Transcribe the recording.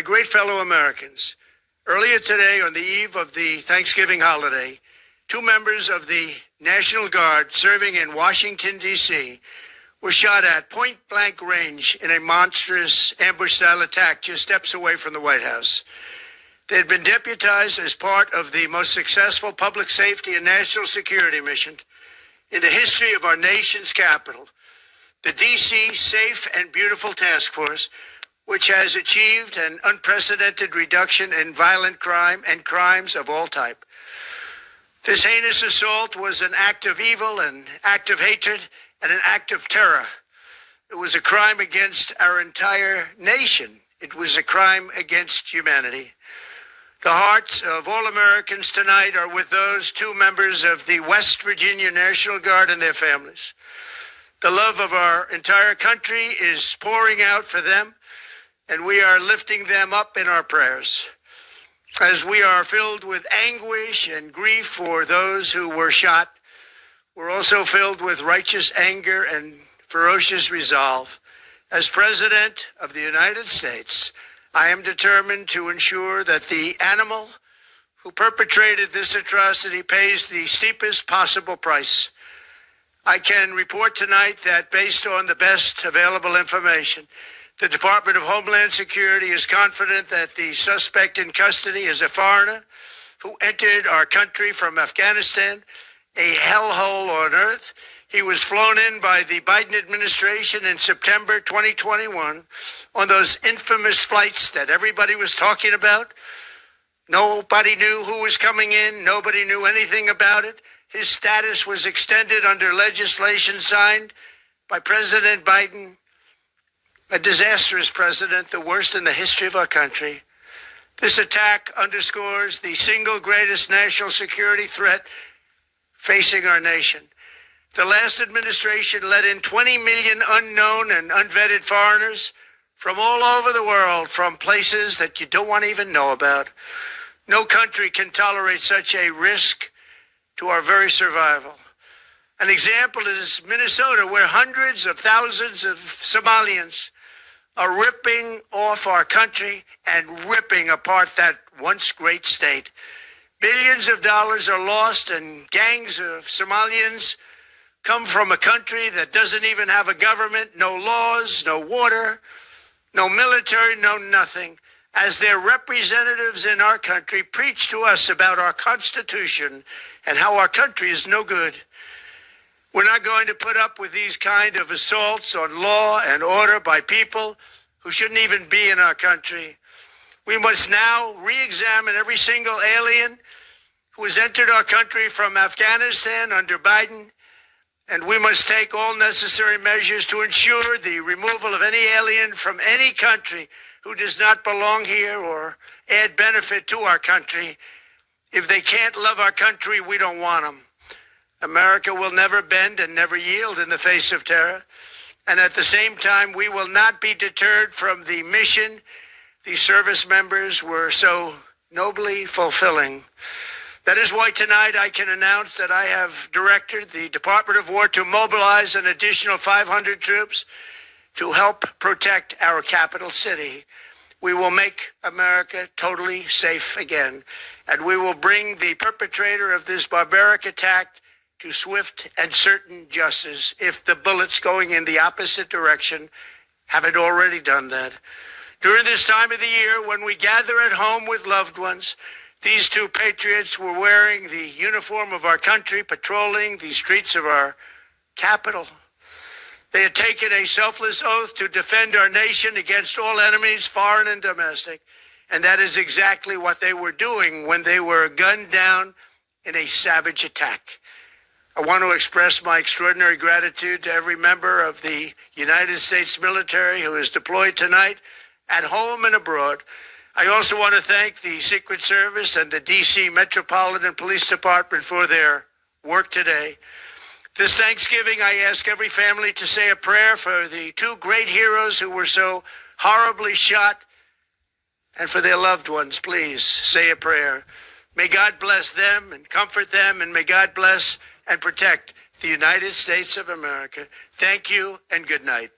great fellow Americans, earlier today, on the eve of the Thanksgiving holiday, two members of the National Guard serving in Washington, D.C., were shot at point-blank range in a monstrous ambush-style attack just steps away from the White House. They had been deputized as part of the most successful public safety and national security mission in the history of our nation's capital, the D.C. Safe and Beautiful Task Force, which has achieved an unprecedented reduction in violent crime and crimes of all type. This heinous assault was an act of evil, an act of hatred, and an act of terror. It was a crime against our entire nation. It was a crime against humanity. The hearts of all Americans tonight are with those two members of the West Virginia National Guard and their families. The love of our entire country is pouring out for them, and we are lifting them up in our prayers. As we are filled with anguish and grief for those who were shot, we're also filled with righteous anger and ferocious resolve. As President of the United States, I am determined to ensure that the animal who perpetrated this atrocity pays the steepest possible price. I can report tonight that based on the best available information, the Department of Homeland Security is confident that the suspect in custody is a foreigner who entered our country from Afghanistan, a hellhole on earth. He was flown in by the Biden administration in September 2021 on those infamous flights that everybody was talking about. Nobody knew who was coming in. Nobody knew anything about it. His status was extended under legislation signed by President Biden, a disastrous president, the worst in the history of our country. This attack underscores the single greatest national security threat facing our nation. The last administration let in 20 million unknown and unvetted foreigners from all over the world, from places that you don't want to even know about. No country can tolerate such a risk to our very survival. An example is Minnesota, where hundreds of thousands of Somalians are ripping off our country and ripping apart that once great state. Billions of dollars are lost, and gangs of Somalians come from a country that doesn't even have a government, no laws, no water, no military, no nothing. As their representatives in our country preach to us about our Constitution and how our country is no good. We're not going to put up with these kind of assaults on law and order by people who shouldn't even be in our country. We must now re-examine every single alien who has entered our country from Afghanistan under Biden, and we must take all necessary measures to ensure the removal of any alien from any country who does not belong here or add benefit to our country. If they can't love our country, we don't want them. America will never bend and never yield in the face of terror. And at the same time, we will not be deterred from the mission these service members were so nobly fulfilling. That is why tonight I can announce that I have directed the Department of War to mobilize an additional 500 troops to help protect our capital city. We will make America totally safe again, and we will bring the perpetrator of this barbaric attack to swift and certain justice if the bullets going in the opposite direction haven't already done that. During this time of the year, when we gather at home with loved ones, these two patriots were wearing the uniform of our country, patrolling the streets of our capital. They had taken a selfless oath to defend our nation against all enemies, foreign and domestic. And that is exactly what they were doing when they were gunned down in a savage attack. I want to express my extraordinary gratitude to every member of the United States military who is deployed tonight, at home and abroad. I also want to thank the Secret Service and the D.C. Metropolitan Police Department for their work today. This Thanksgiving, I ask every family to say a prayer for the two great heroes who were so horribly shot, and for their loved ones. Please say a prayer. May God bless them and comfort them, and may God bless and protect the United States of America. Thank you and good night.